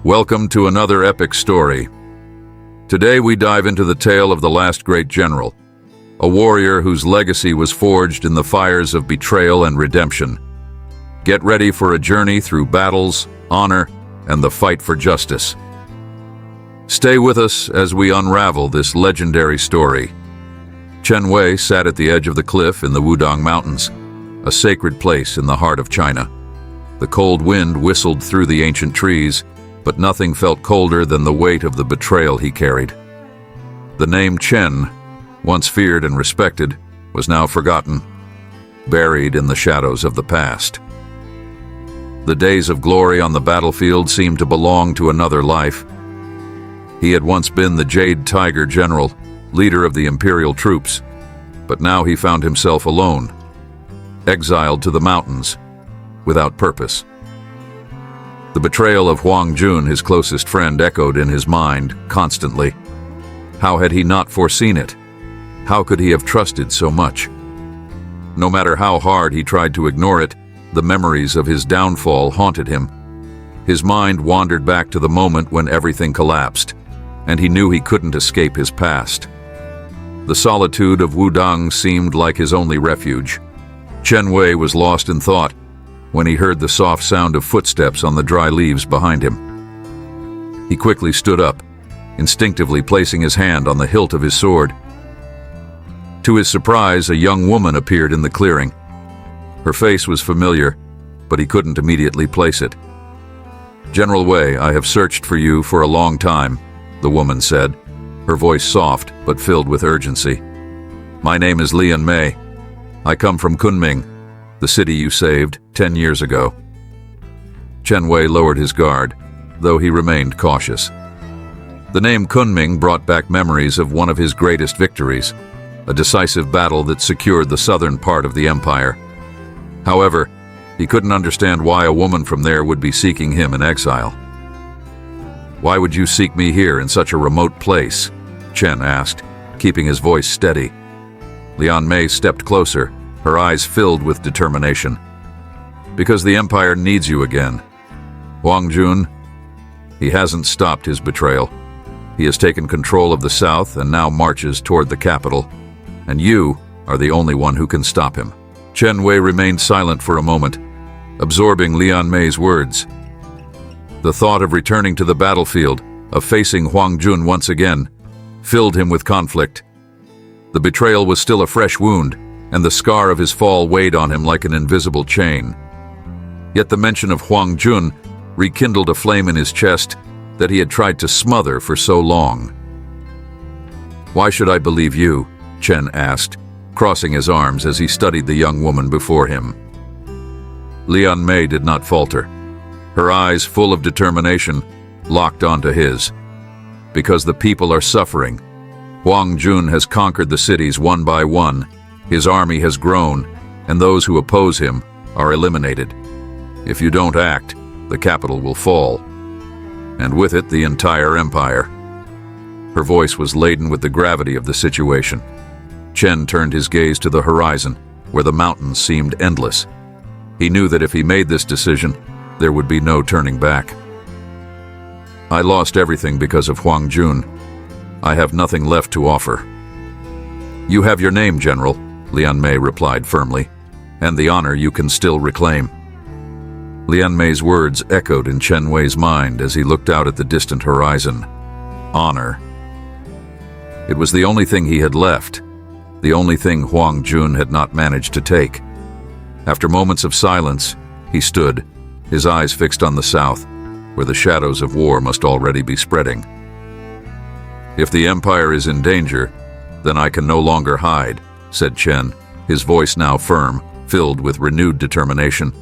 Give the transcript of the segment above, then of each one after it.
Welcome to another epic story. Today we dive into the tale of the last great general, a warrior whose legacy was forged in the fires of betrayal and redemption. Get ready for a journey through battles, honor, and the fight for justice. Stay with us as we unravel this legendary story. Chen Wei sat at the edge of the cliff in the Wudong Mountains, a sacred place in the heart of China. The cold wind whistled through the ancient trees, but nothing felt colder than the weight of the betrayal he carried. The name Chen, once feared and respected, was now forgotten, buried in the shadows of the past. The days of glory on the battlefield seemed to belong to another life. He had once been the Jade Tiger general, leader of the imperial troops, but now he found himself alone, exiled to the mountains, without purpose. The betrayal of Huang Jun, his closest friend, echoed in his mind constantly. How had he not foreseen it? How could he have trusted so much? No matter how hard he tried to ignore it, the memories of his downfall haunted him. His mind wandered back to the moment when everything collapsed, and he knew he couldn't escape his past. The solitude of Wudong seemed like his only refuge. Chen Wei was lost in thought when he heard the soft sound of footsteps on the dry leaves behind him. He quickly stood up, instinctively placing his hand on the hilt of his sword. To his surprise, a young woman appeared in the clearing. Her face was familiar, but he couldn't immediately place it. "General Wei, I have searched for you for a long time," the woman said, her voice soft but filled with urgency. "My name is Lian Mei. I come from Kunming, the city you saved 10 years ago." Chen Wei lowered his guard, though he remained cautious. The name Kunming brought back memories of one of his greatest victories, a decisive battle that secured the southern part of the empire. However, he couldn't understand why a woman from there would be seeking him in exile. "Why would you seek me here in such a remote place?" Chen asked, keeping his voice steady. Lian Mei stepped closer, her eyes filled with determination. "Because the empire needs you again. Huang Jun, he hasn't stopped his betrayal. He has taken control of the south and now marches toward the capital, and you are the only one who can stop him." Chen Wei remained silent for a moment, absorbing Lian Mei's words. The thought of returning to the battlefield, of facing Huang Jun once again, filled him with conflict. The betrayal was still a fresh wound, and the scar of his fall weighed on him like an invisible chain. Yet the mention of Huang Jun rekindled a flame in his chest that he had tried to smother for so long. "Why should I believe you?" Chen asked, crossing his arms as he studied the young woman before him. Lian Mei did not falter. Her eyes, full of determination, locked onto his. "Because the people are suffering. Huang Jun has conquered the cities one by one. His army has grown, and those who oppose him are eliminated. If you don't act, the capital will fall, and with it the entire empire." Her voice was laden with the gravity of the situation. Chen turned his gaze to the horizon, where the mountains seemed endless. He knew that if he made this decision, there would be no turning back. "I lost everything because of Huang Jun. I have nothing left to offer." "You have your name, General," Lian Mei replied firmly, "and the honor you can still reclaim." Lian Mei's words echoed in Chen Wei's mind as he looked out at the distant horizon. Honor. It was the only thing he had left, the only thing Huang Jun had not managed to take. After moments of silence, he stood, his eyes fixed on the south, where the shadows of war must already be spreading. "If the empire is in danger, then I can no longer hide," said Chen, his voice now firm, filled with renewed determination.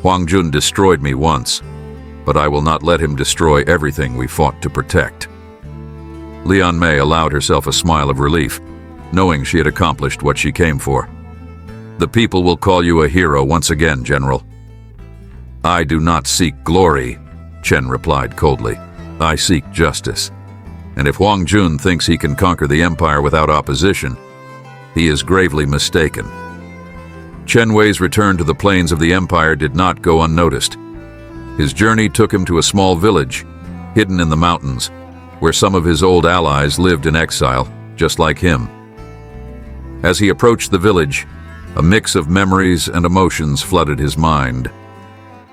"Huang Jun destroyed me once, but I will not let him destroy everything we fought to protect." Lian Mei allowed herself a smile of relief, knowing she had accomplished what she came for. "The people will call you a hero once again, General." "I do not seek glory," Chen replied coldly. "I seek justice. And if Huang Jun thinks he can conquer the empire without opposition, he is gravely mistaken." Chen Wei's return to the plains of the empire did not go unnoticed. His journey took him to a small village hidden in the mountains, where some of his old allies lived in exile, just like him. As he approached the village, a mix of memories and emotions flooded his mind.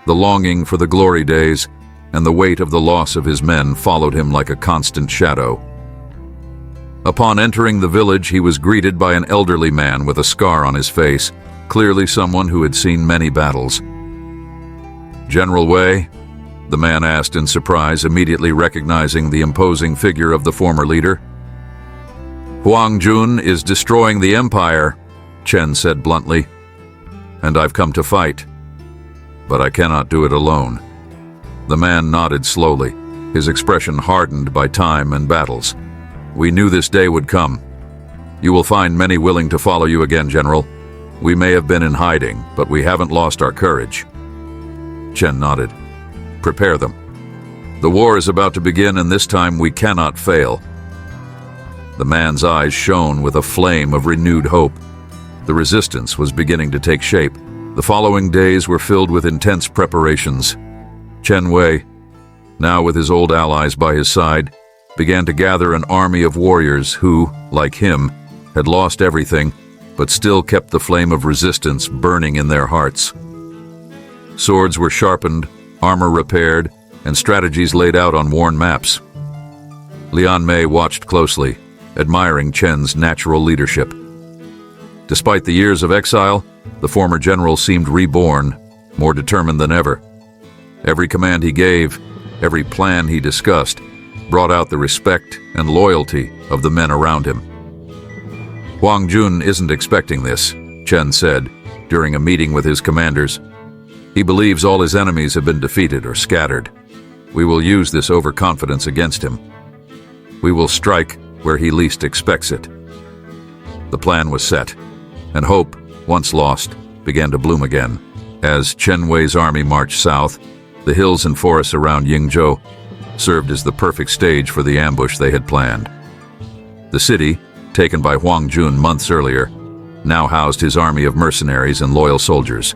The longing for the glory days and the weight of the loss of his men followed him like a constant shadow. Upon entering the village, he was greeted by an elderly man with a scar on his face, clearly someone who had seen many battles. "General Wei?" the man asked in surprise, immediately recognizing the imposing figure of the former leader. "Huang Jun is destroying the empire," Chen said bluntly, "and I've come to fight. But I cannot do it alone." The man nodded slowly, his expression hardened by time and battles. "We knew this day would come. You will find many willing to follow you again, General. We may have been in hiding, but we haven't lost our courage." Chen nodded. "Prepare them. The war is about to begin, and this time we cannot fail." The man's eyes shone with a flame of renewed hope. The resistance was beginning to take shape. The following days were filled with intense preparations. Chen Wei, now with his old allies by his side, began to gather an army of warriors who, like him, had lost everything, but still kept the flame of resistance burning in their hearts. Swords were sharpened, armor repaired, and strategies laid out on worn maps. Lian Mei watched closely, admiring Chen's natural leadership. Despite the years of exile, the former general seemed reborn, more determined than ever. Every command he gave, every plan he discussed, brought out the respect and loyalty of the men around him. "Huang Jun isn't expecting this," Chen said during a meeting with his commanders. "He believes all his enemies have been defeated or scattered. We will use this overconfidence against him. We will strike where he least expects it." The plan was set, and hope, once lost, began to bloom again. As Chen Wei's army marched south, the hills and forests around Yingzhou served as the perfect stage for the ambush they had planned. The city, taken by Huang Jun months earlier, now housed his army of mercenaries and loyal soldiers.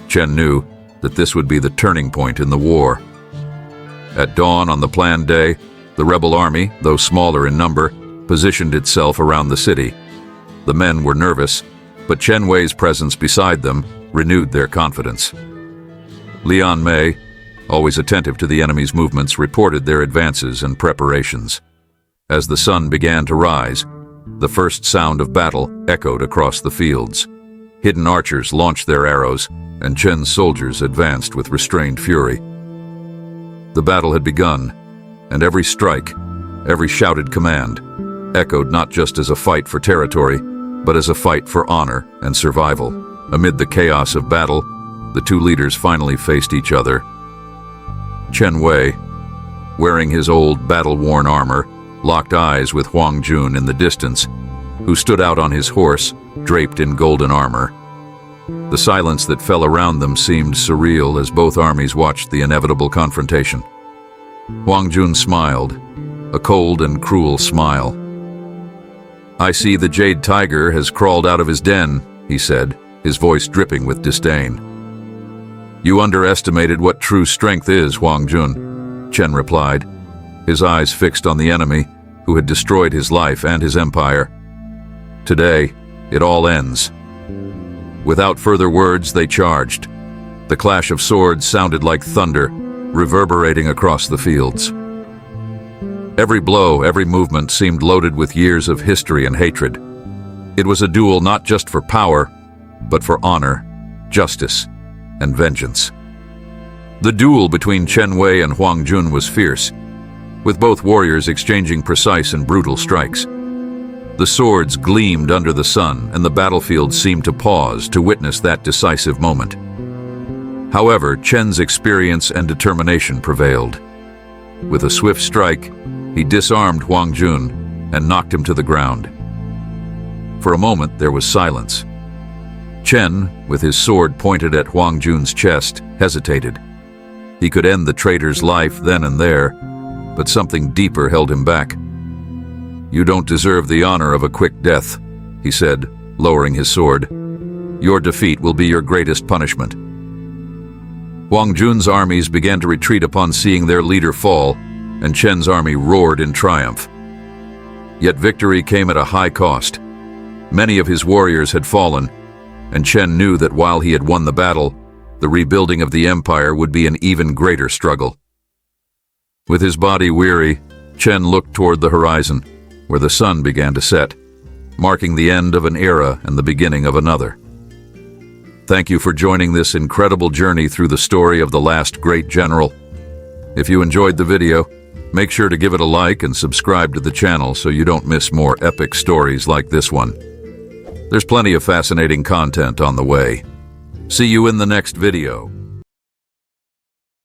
Chen knew that this would be the turning point in the war. At dawn on the planned day, the rebel army, though smaller in number, positioned itself around the city. The men were nervous, but Chen Wei's presence beside them renewed their confidence. Lian Mei, always attentive to the enemy's movements, reported their advances and preparations. As the sun began to rise, the first sound of battle echoed across the fields. Hidden archers launched their arrows, and Chen's soldiers advanced with restrained fury. The battle had begun, and every strike, every shouted command, echoed not just as a fight for territory, but as a fight for honor and survival. Amid the chaos of battle, the two leaders finally faced each other. Chen Wei, wearing his old battle-worn armor, locked eyes with Huang Jun in the distance, who stood out on his horse, draped in golden armor. The silence that fell around them seemed surreal as both armies watched the inevitable confrontation. Huang Jun smiled, a cold and cruel smile. "I see the Jade tiger has crawled out of his den," he said, his voice dripping with disdain. "You underestimated what true strength is, Huang Jun," Chen replied, his eyes fixed on the enemy who had destroyed his life and his empire. "Today, it all ends." Without further words, they charged. The clash of swords sounded like thunder, reverberating across the fields. Every blow, every movement seemed loaded with years of history and hatred. It was a duel not just for power, but for honor, justice, and vengeance. The duel between Chen Wei and Huang Jun was fierce, with both warriors exchanging precise and brutal strikes. The swords gleamed under the sun, and the battlefield seemed to pause to witness that decisive moment. However, Chen's experience and determination prevailed. With a swift strike, he disarmed Huang Jun and knocked him to the ground. For a moment, there was silence. Chen, with his sword pointed at Huang Jun's chest, hesitated. He could end the traitor's life then and there, but something deeper held him back. "You don't deserve the honor of a quick death," he said, lowering his sword. "Your defeat will be your greatest punishment." Huang Jun's armies began to retreat upon seeing their leader fall, and Chen's army roared in triumph. Yet victory came at a high cost. Many of his warriors had fallen, and Chen knew that while he had won the battle, the rebuilding of the empire would be an even greater struggle. With his body weary, Chen looked toward the horizon, where the sun began to set, marking the end of an era and the beginning of another. Thank you for joining this incredible journey through the story of the last great general. If you enjoyed the video, make sure to give it a like and subscribe to the channel so you don't miss more epic stories like this one. There's plenty of fascinating content on the way. See you in the next video.